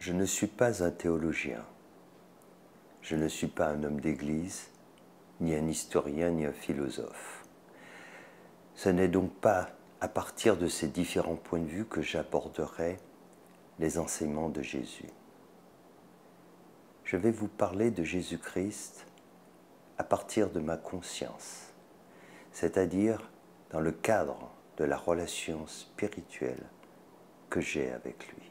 Je ne suis pas un théologien, je ne suis pas un homme d'église, ni un historien, ni un philosophe. Ce n'est donc pas à partir de ces différents points de vue que j'aborderai les enseignements de Jésus. Je vais vous parler de Jésus-Christ à partir de ma conscience, c'est-à-dire dans le cadre de la relation spirituelle que j'ai avec lui.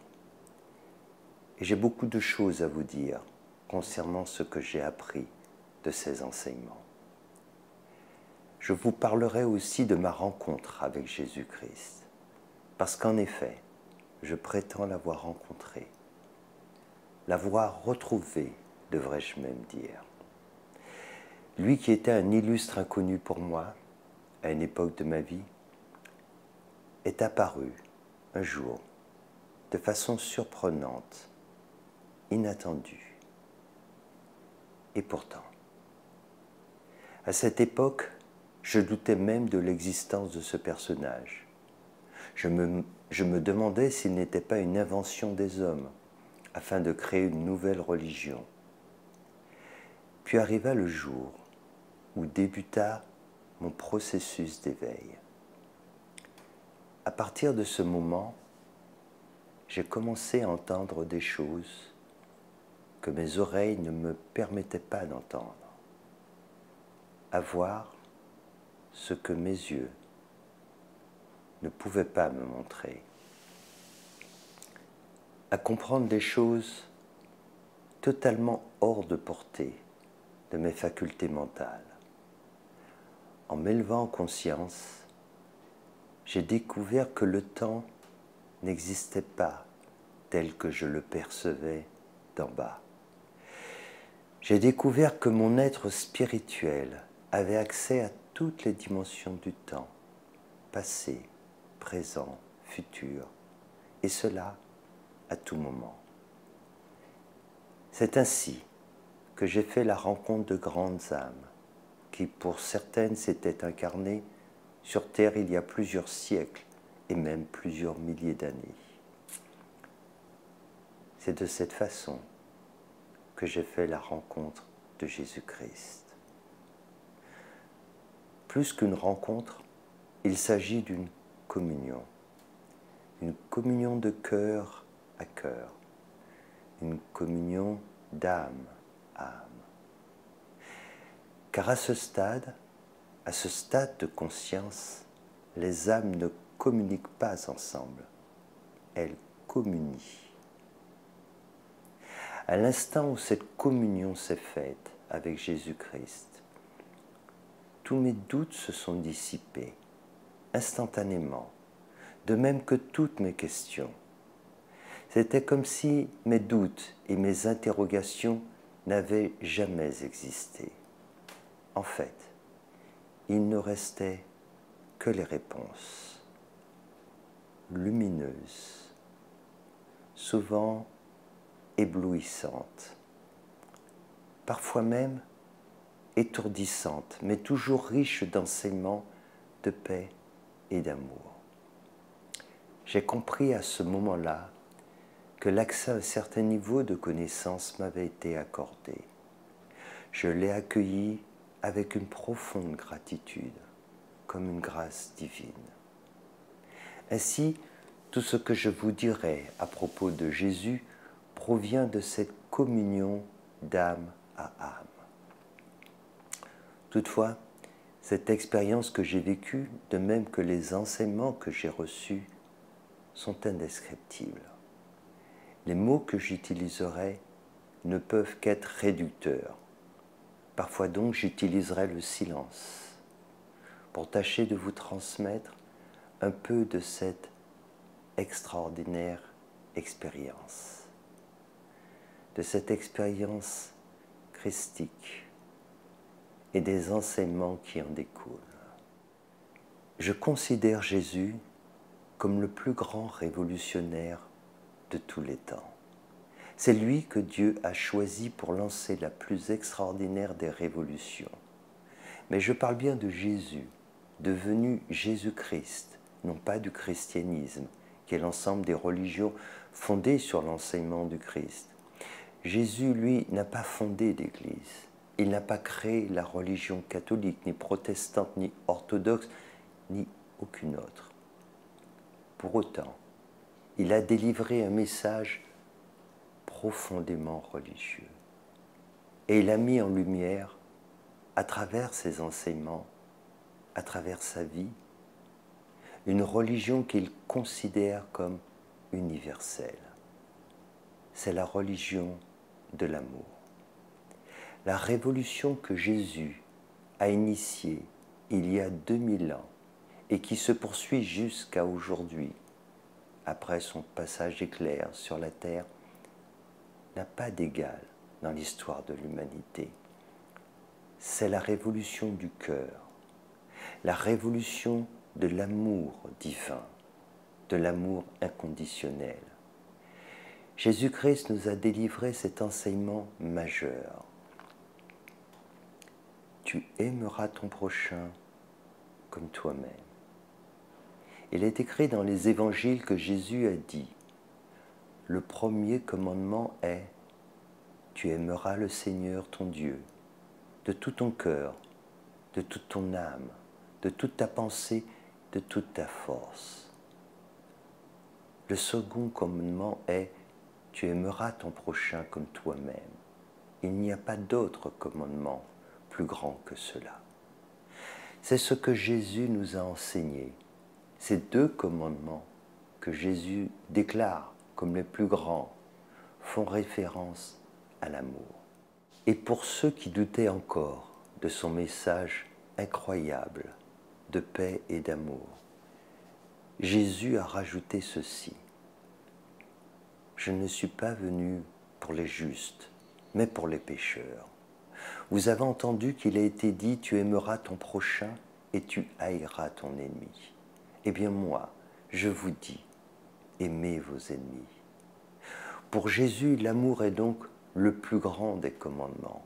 Et j'ai beaucoup de choses à vous dire concernant ce que j'ai appris de ces enseignements. Je vous parlerai aussi de ma rencontre avec Jésus-Christ, parce qu'en effet, je prétends l'avoir rencontré, l'avoir retrouvé, devrais-je même dire. Lui qui était un illustre inconnu pour moi, à une époque de ma vie, est apparu un jour, de façon surprenante, inattendue. Et pourtant, à cette époque, je doutais même de l'existence de ce personnage. Je me demandais s'il n'était pas une invention des hommes, afin de créer une nouvelle religion. Puis arriva le jour où débuta mon processus d'éveil. À partir de ce moment, j'ai commencé à entendre des choses que mes oreilles ne me permettaient pas d'entendre, à voir ce que mes yeux ne pouvaient pas me montrer, à comprendre des choses totalement hors de portée de mes facultés mentales. En m'élevant en conscience, j'ai découvert que le temps n'existait pas tel que je le percevais d'en bas. J'ai découvert que mon être spirituel avait accès à toutes les dimensions du temps, passé, présent, futur, et cela à tout moment. C'est ainsi que j'ai fait la rencontre de grandes âmes, qui pour certaines s'étaient incarnées sur Terre il y a plusieurs siècles et même plusieurs milliers d'années. C'est de cette façon que j'ai fait la rencontre de Jésus-Christ. Plus qu'une rencontre, il s'agit d'une communion de cœur à cœur, une communion d'âme à âme. Car à ce stade de conscience, les âmes ne communiquent pas ensemble, elles communient. À l'instant où cette communion s'est faite avec Jésus-Christ, tous mes doutes se sont dissipés instantanément, de même que toutes mes questions. C'était comme si mes doutes et mes interrogations n'avaient jamais existé. En fait, il ne restait que les réponses, lumineuses, souvent éblouissantes, parfois même étourdissantes, mais toujours riches d'enseignements, de paix et d'amour. J'ai compris à ce moment-là que l'accès à un certain niveau de connaissance m'avait été accordé. Je l'ai accueilli avec une profonde gratitude, comme une grâce divine. Ainsi, tout ce que je vous dirai à propos de Jésus provient de cette communion d'âme à âme. Toutefois, cette expérience que j'ai vécue, de même que les enseignements que j'ai reçus, sont indescriptibles. Les mots que j'utiliserai ne peuvent qu'être réducteurs. Parfois donc j'utiliserai le silence pour tâcher de vous transmettre un peu de cette extraordinaire expérience, de cette expérience christique et des enseignements qui en découlent. Je considère Jésus comme le plus grand révolutionnaire de tous les temps. C'est lui que Dieu a choisi pour lancer la plus extraordinaire des révolutions. Mais je parle bien de Jésus, devenu Jésus-Christ, non pas du christianisme, qui est l'ensemble des religions fondée sur l'enseignement du Christ. Jésus, lui, n'a pas fondé d'Église. Il n'a pas créé la religion catholique, ni protestante, ni orthodoxe, ni aucune autre. Pour autant, il a délivré un message profondément religieux. Et il a mis en lumière, à travers ses enseignements, à travers sa vie, une religion qu'il considère comme universelle. C'est la religion de l'amour. La révolution que Jésus a initiée il y a 2000 ans et qui se poursuit jusqu'à aujourd'hui, après son passage éclair sur la terre, n'a pas d'égal dans l'histoire de l'humanité. C'est la révolution du cœur, la révolution de l'amour divin, de l'amour inconditionnel. Jésus-Christ nous a délivré cet enseignement majeur. Tu aimeras ton prochain comme toi-même. Il est écrit dans les évangiles que Jésus a dit, le premier commandement est « Tu aimeras le Seigneur ton Dieu de tout ton cœur, de toute ton âme, de toute ta pensée, de toute ta force. » Le second commandement est « Tu aimeras ton prochain comme toi-même. » Il n'y a pas d'autre commandement plus grand que cela. C'est ce que Jésus nous a enseigné. Ces deux commandements que Jésus déclare comme les plus grands font référence à l'amour. Et pour ceux qui doutaient encore de son message incroyable de paix et d'amour, Jésus a rajouté ceci. Je ne suis pas venu pour les justes, mais pour les pécheurs. Vous avez entendu qu'il a été dit, tu aimeras ton prochain et tu haïras ton ennemi. Eh bien moi, je vous dis, aimez vos ennemis. Pour Jésus, l'amour est donc le plus grand des commandements.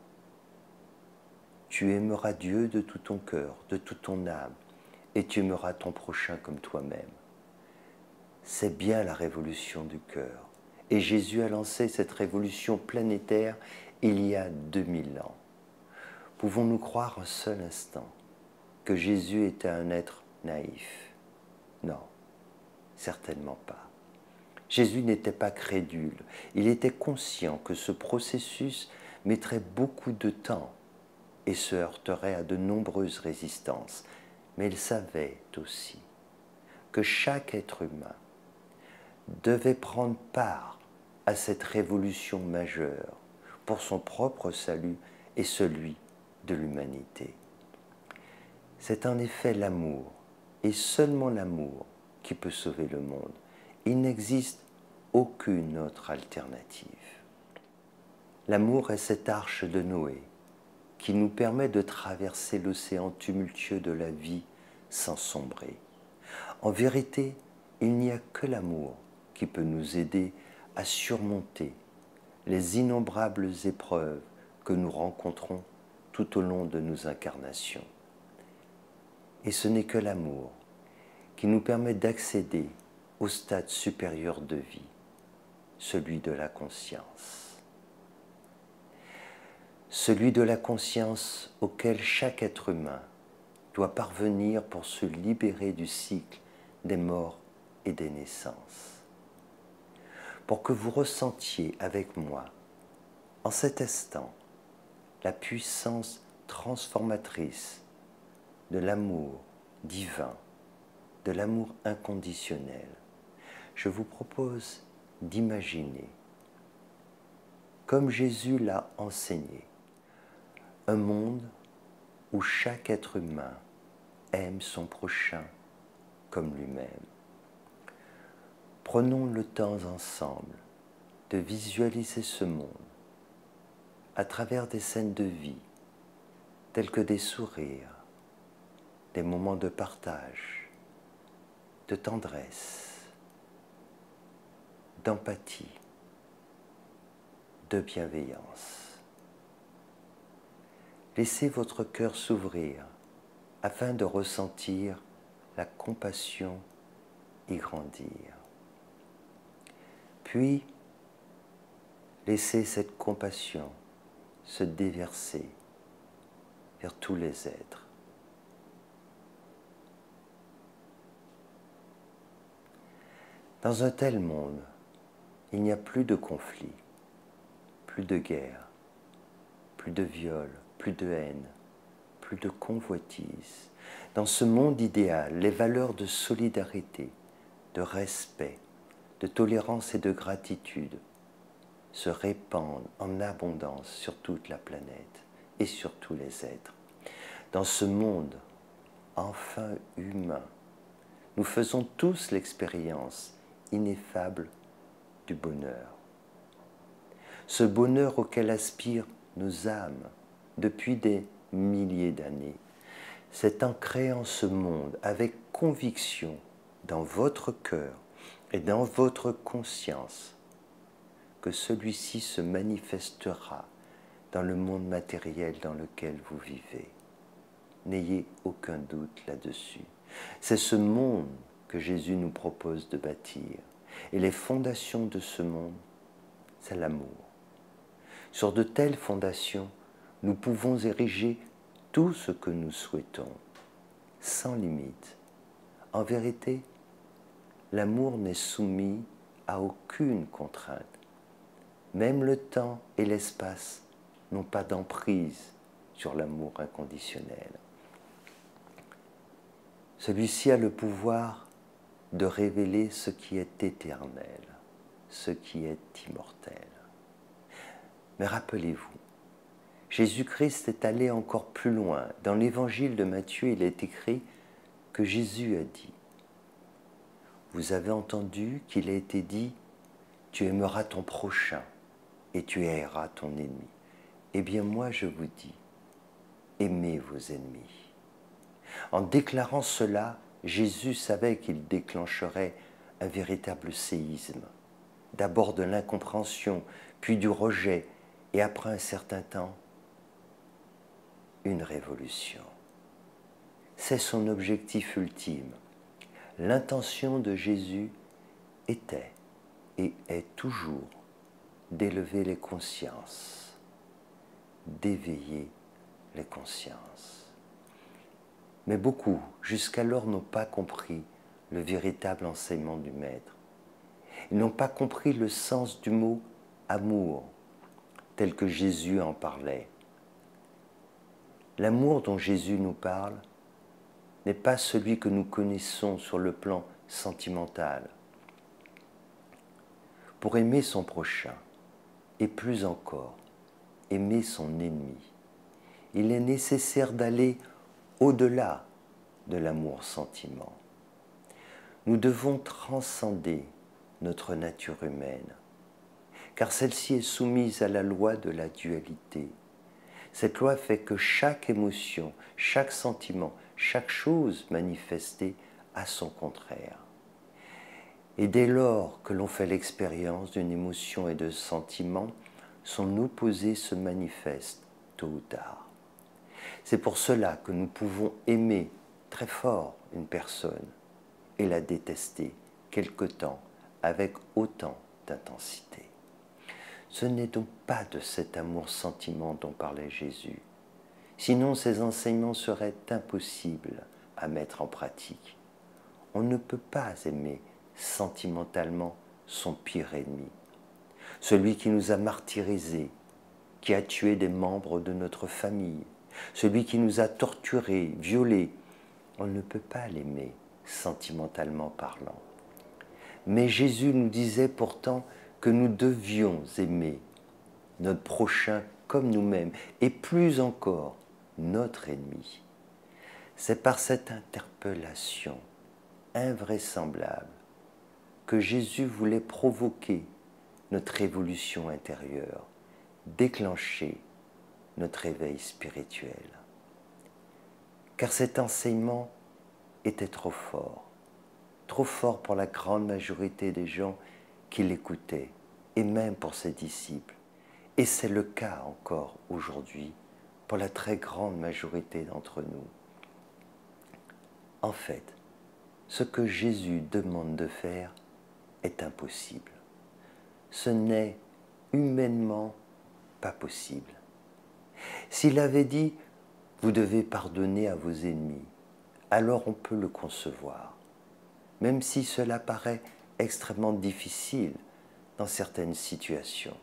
Tu aimeras Dieu de tout ton cœur, de toute ton âme, et tu aimeras ton prochain comme toi-même. C'est bien la révolution du cœur. Et Jésus a lancé cette révolution planétaire il y a 2000 ans. Pouvons-nous croire un seul instant que Jésus était un être naïf? Non, certainement pas. Jésus n'était pas crédule. Il était conscient que ce processus mettrait beaucoup de temps et se heurterait à de nombreuses résistances. Mais il savait aussi que chaque être humain devait prendre part à cette révolution majeure pour son propre salut et celui de l'humanité. C'est en effet l'amour, et seulement l'amour, qui peut sauver le monde. Il n'existe aucune autre alternative. L'amour est cette arche de Noé qui nous permet de traverser l'océan tumultueux de la vie sans sombrer. En vérité, il n'y a que l'amour qui peut nous aider à surmonter les innombrables épreuves que nous rencontrons tout au long de nos incarnations. Et ce n'est que l'amour qui nous permet d'accéder au stade supérieur de vie, celui de la conscience. Celui de la conscience auquel chaque être humain doit parvenir pour se libérer du cycle des morts et des naissances. Pour que vous ressentiez avec moi, en cet instant, la puissance transformatrice de l'amour divin, de l'amour inconditionnel, je vous propose d'imaginer, comme Jésus l'a enseigné, un monde où chaque être humain aime son prochain comme lui-même. Prenons le temps ensemble de visualiser ce monde à travers des scènes de vie, telles que des sourires, des moments de partage, de tendresse, d'empathie, de bienveillance. Laissez votre cœur s'ouvrir afin de ressentir la compassion y grandir. Puis, laissez cette compassion se déverser vers tous les êtres. Dans un tel monde, il n'y a plus de conflits, plus de guerre, plus de viol, plus de haine, plus de convoitise. Dans ce monde idéal, les valeurs de solidarité, de respect, de tolérance et de gratitude se répandent en abondance sur toute la planète et sur tous les êtres. Dans ce monde enfin humain, nous faisons tous l'expérience ineffable du bonheur. Ce bonheur auquel aspirent nos âmes depuis des milliers d'années, c'est en créant ce monde avec conviction dans votre cœur et dans votre conscience que celui-ci se manifestera dans le monde matériel dans lequel vous vivez. N'ayez aucun doute là-dessus. C'est ce monde que Jésus nous propose de bâtir. Et les fondations de ce monde, c'est l'amour. Sur de telles fondations, nous pouvons ériger tout ce que nous souhaitons, sans limite. En vérité, l'amour n'est soumis à aucune contrainte. Même le temps et l'espace n'ont pas d'emprise sur l'amour inconditionnel. Celui-ci a le pouvoir de révéler ce qui est éternel, ce qui est immortel. Mais rappelez-vous, Jésus-Christ est allé encore plus loin. Dans l'évangile de Matthieu, il est écrit que Jésus a dit « Vous avez entendu qu'il a été dit « Tu aimeras ton prochain et tu haïras ton ennemi. » Eh bien moi je vous dis, aimez vos ennemis. En déclarant cela, Jésus savait qu'il déclencherait un véritable séisme. D'abord de l'incompréhension, puis du rejet, et après un certain temps, une révolution. C'est son objectif ultime. L'intention de Jésus était et est toujours d'élever les consciences, d'éveiller les consciences. Mais beaucoup, jusqu'alors, n'ont pas compris le véritable enseignement du Maître. Ils n'ont pas compris le sens du mot « amour », tel que Jésus en parlait. L'amour dont Jésus nous parle n'est pas celui que nous connaissons sur le plan sentimental. Pour aimer son prochain, et plus encore, aimer son ennemi, il est nécessaire d'aller au-delà de l'amour-sentiment. Nous devons transcender notre nature humaine, car celle-ci est soumise à la loi de la dualité. Cette loi fait que chaque émotion, chaque sentiment, chaque chose manifestée a son contraire. Et dès lors que l'on fait l'expérience d'une émotion et de sentiment, son opposé se manifeste tôt ou tard. C'est pour cela que nous pouvons aimer très fort une personne et la détester quelque temps avec autant d'intensité. Ce n'est donc pas de cet amour-sentiment dont parlait Jésus. Sinon, ces enseignements seraient impossibles à mettre en pratique. On ne peut pas aimer sentimentalement son pire ennemi, celui qui nous a martyrisés, qui a tué des membres de notre famille, celui qui nous a torturés, violés. On ne peut pas l'aimer sentimentalement parlant. Mais Jésus nous disait pourtant que nous devions aimer notre prochain comme nous-mêmes, et plus encore, notre ennemi. C'est par cette interpellation invraisemblable que Jésus voulait provoquer notre évolution intérieure, déclencher notre éveil spirituel. Car cet enseignement était trop fort pour la grande majorité des gens qui l'écoutaient, et même pour ses disciples. Et c'est le cas encore aujourd'hui pour la très grande majorité d'entre nous. En fait, ce que Jésus demande de faire est impossible. ce n'est humainement pas possible. S'il avait dit « vous devez pardonner à vos ennemis », alors on peut le concevoir, même si cela paraît extrêmement difficile dans certaines situations.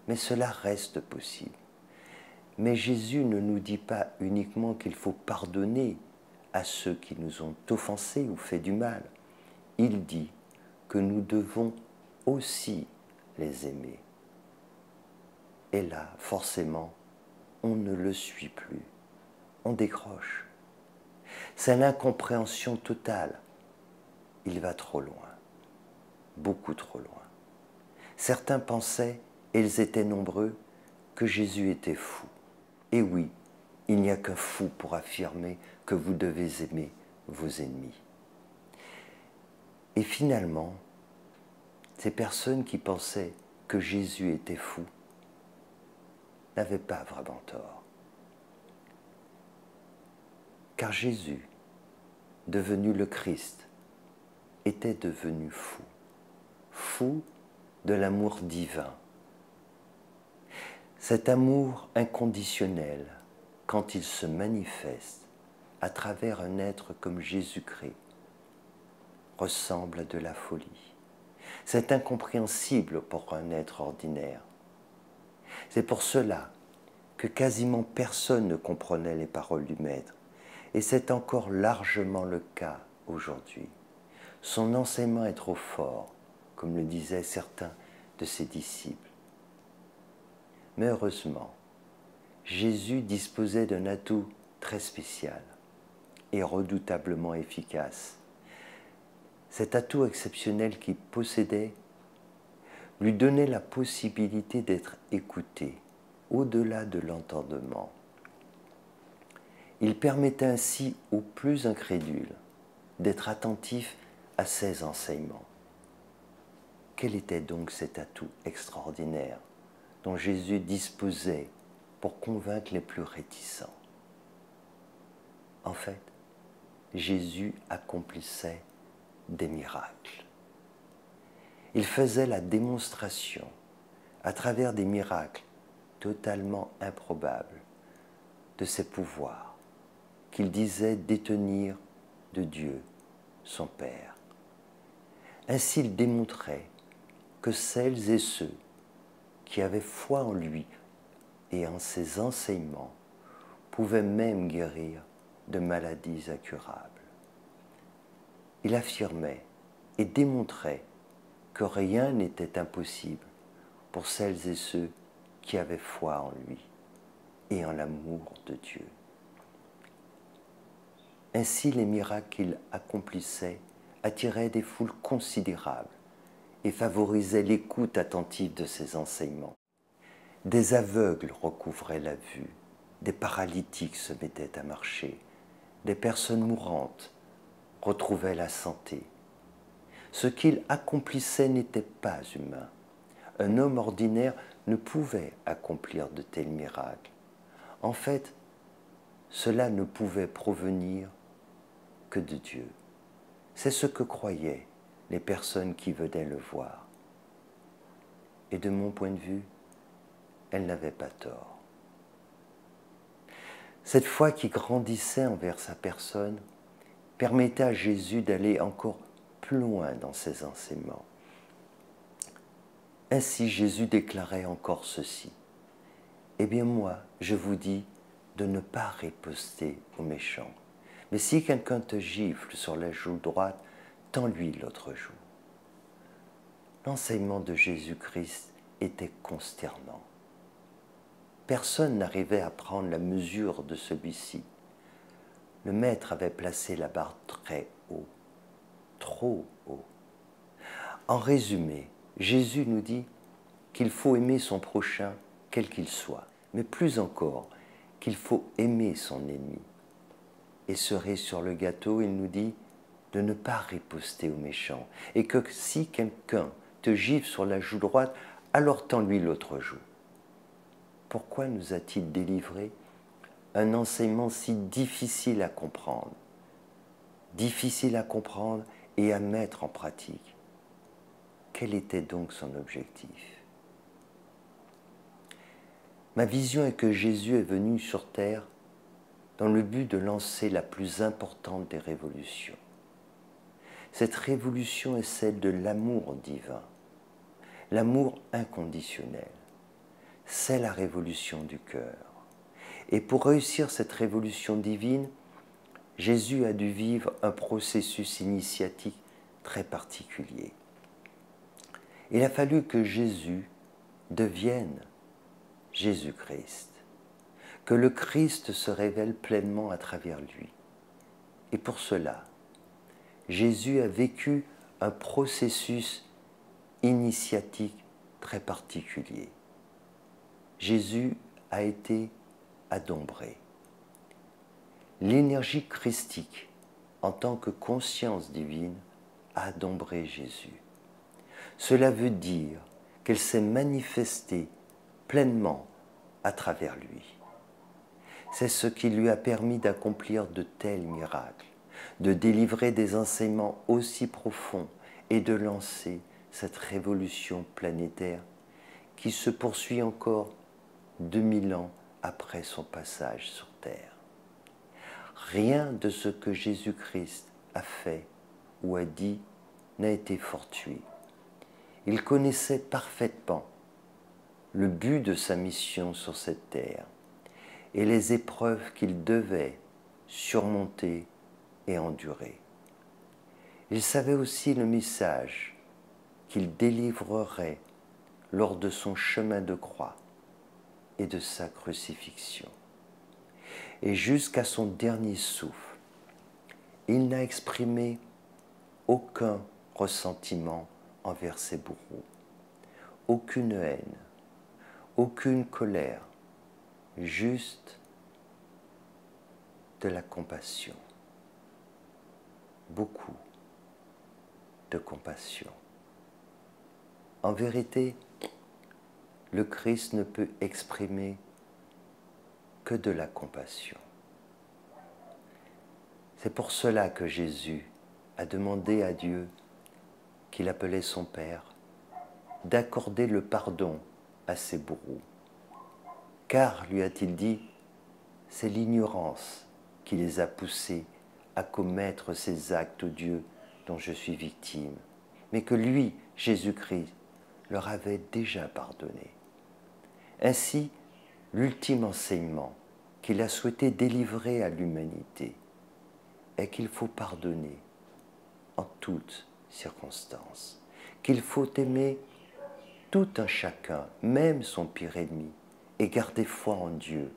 Mais cela reste possible. Mais Jésus ne nous dit pas uniquement qu'il faut pardonner à ceux qui nous ont offensés ou fait du mal. Il dit que nous devons aussi les aimer. Et là, forcément, on ne le suit plus. On décroche. C'est l'incompréhension totale. Il va trop loin. Beaucoup trop loin. Certains pensaient, et ils étaient nombreux, que Jésus était fou. Et oui, il n'y a qu'un fou pour affirmer que vous devez aimer vos ennemis. Et finalement, ces personnes qui pensaient que Jésus était fou n'avaient pas vraiment tort. Car Jésus, devenu le Christ, était devenu fou. Fou de l'amour divin. Cet amour inconditionnel, quand il se manifeste à travers un être comme Jésus-Christ, ressemble à de la folie. C'est incompréhensible pour un être ordinaire. C'est pour cela que quasiment personne ne comprenait les paroles du Maître, et c'est encore largement le cas aujourd'hui. Son enseignement est trop fort, comme le disaient certains de ses disciples. Mais heureusement, Jésus disposait d'un atout très spécial et redoutablement efficace. Cet atout exceptionnel qu'il possédait lui donnait la possibilité d'être écouté au-delà de l'entendement. Il permettait ainsi aux plus incrédules d'être attentifs à ses enseignements. Quel était donc cet atout extraordinaire dont Jésus disposait pour convaincre les plus réticents? En fait, Jésus accomplissait des miracles. Il faisait la démonstration, à travers des miracles totalement improbables, de ses pouvoirs qu'il disait détenir de Dieu, son Père. Ainsi, il démontrait que celles et ceux qui avaient foi en lui et en ses enseignements pouvaient même guérir de maladies incurables. Il affirmait et démontrait que rien n'était impossible pour celles et ceux qui avaient foi en lui et en l'amour de Dieu. Ainsi, les miracles qu'il accomplissait attiraient des foules considérables et favorisaient l'écoute attentive de ses enseignements. Des aveugles recouvraient la vue, des paralytiques se mettaient à marcher, des personnes mourantes retrouvaient la santé. Ce qu'il accomplissait n'était pas humain. Un homme ordinaire ne pouvait accomplir de tels miracles. En fait, cela ne pouvait provenir que de Dieu. C'est ce que croyaient les personnes qui venaient le voir. Et de mon point de vue, elles n'avaient pas tort. Cette foi qui grandissait envers sa personne permettait à Jésus d'aller encore plus loin dans ses enseignements. Ainsi, Jésus déclarait encore ceci: « Eh bien moi, je vous dis de ne pas riposter aux méchants. Mais si quelqu'un te gifle sur la joue droite, tends-lui l'autre joue. » L'enseignement de Jésus-Christ était consternant. Personne n'arrivait à prendre la mesure de celui-ci. Le Maître avait placé la barre très haut, trop haut. En résumé, Jésus nous dit qu'il faut aimer son prochain quel qu'il soit, mais plus encore qu'il faut aimer son ennemi. Et cerise sur le gâteau, il nous dit de ne pas riposter aux méchants, et que si quelqu'un te gifle sur la joue droite, alors tends-lui l'autre joue. Pourquoi nous a-t-il délivré un enseignement si difficile à comprendre et à mettre en pratique? Quel était donc son objectif? Ma vision est que Jésus est venu sur terre dans le but de lancer la plus importante des révolutions. Cette révolution est celle de l'amour divin, l'amour inconditionnel. C'est la révolution du cœur. Et pour réussir cette révolution divine, Jésus a dû vivre un processus initiatique très particulier. Il a fallu que Jésus devienne Jésus-Christ, que le Christ se révèle pleinement à travers lui. Et pour cela, Jésus a vécu un processus initiatique très particulier. Jésus a été adombré. L'énergie christique, en tant que conscience divine, a adombré Jésus. Cela veut dire qu'elle s'est manifestée pleinement à travers lui. C'est ce qui lui a permis d'accomplir de tels miracles, de délivrer des enseignements aussi profonds et de lancer cette révolution planétaire qui se poursuit encore 2000 ans après son passage sur Terre. Rien de ce que Jésus-Christ a fait ou a dit n'a été fortuit. Il connaissait parfaitement le but de sa mission sur cette terre et les épreuves qu'il devait surmonter et endurer. Il savait aussi le message qu'il délivrerait lors de son chemin de croix et de sa crucifixion. Et jusqu'à son dernier souffle, il n'a exprimé aucun ressentiment envers ses bourreaux, aucune haine, aucune colère, juste de la compassion, beaucoup de compassion. En vérité, le Christ ne peut exprimer que de la compassion. C'est pour cela que Jésus a demandé à Dieu, qu'il appelait son Père, d'accorder le pardon à ses bourreaux. Car, lui a-t-il dit, c'est l'ignorance qui les a poussés à commettre ces actes odieux dont je suis victime, mais que lui, Jésus-Christ, leur avait déjà pardonné. Ainsi, l'ultime enseignement qu'il a souhaité délivrer à l'humanité est qu'il faut pardonner en toutes circonstances, qu'il faut aimer tout un chacun, même son pire ennemi, et garder foi en Dieu.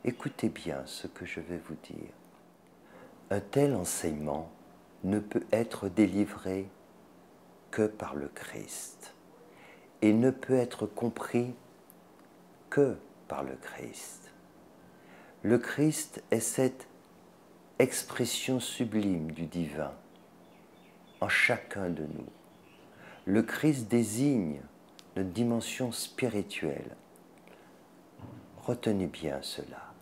Écoutez bien ce que je vais vous dire. Un tel enseignement ne peut être délivré que par le Christ et ne peut être compris que par le Christ. Le Christ est cette expression sublime du divin en chacun de nous. Le Christ désigne notre dimension spirituelle. Retenez bien cela.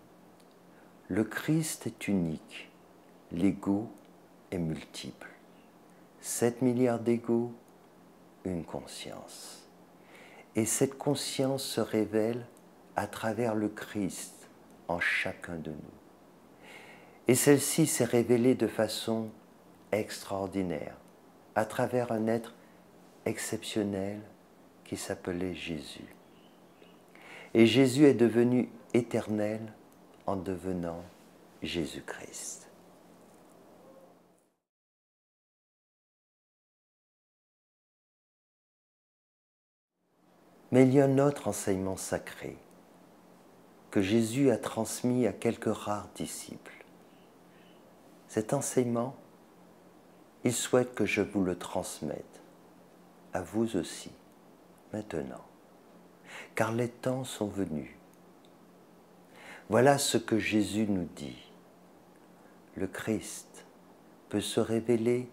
Le Christ est unique, l'ego est multiple. 7 milliards d'égos, une conscience. Et cette conscience se révèle à travers le Christ en chacun de nous. Et celle-ci s'est révélée de façon extraordinaire à travers un être exceptionnel qui s'appelait Jésus. Et Jésus est devenu éternel en devenant Jésus-Christ. Mais il y a un autre enseignement sacré que Jésus a transmis à quelques rares disciples. Cet enseignement, il souhaite que je vous le transmette, à vous aussi, maintenant, car les temps sont venus. Voilà ce que Jésus nous dit. Le Christ peut se révéler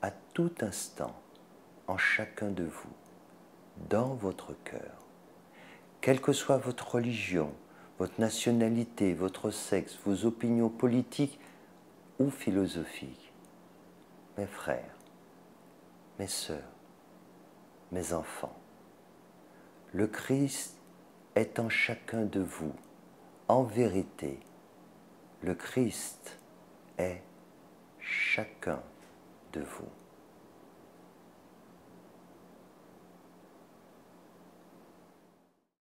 à tout instant en chacun de vous, dans votre cœur. Quelle que soit votre religion, votre nationalité, votre sexe, vos opinions politiques ou philosophiques, mes frères, mes sœurs, mes enfants, le Christ est en chacun de vous. En vérité, le Christ est chacun de vous.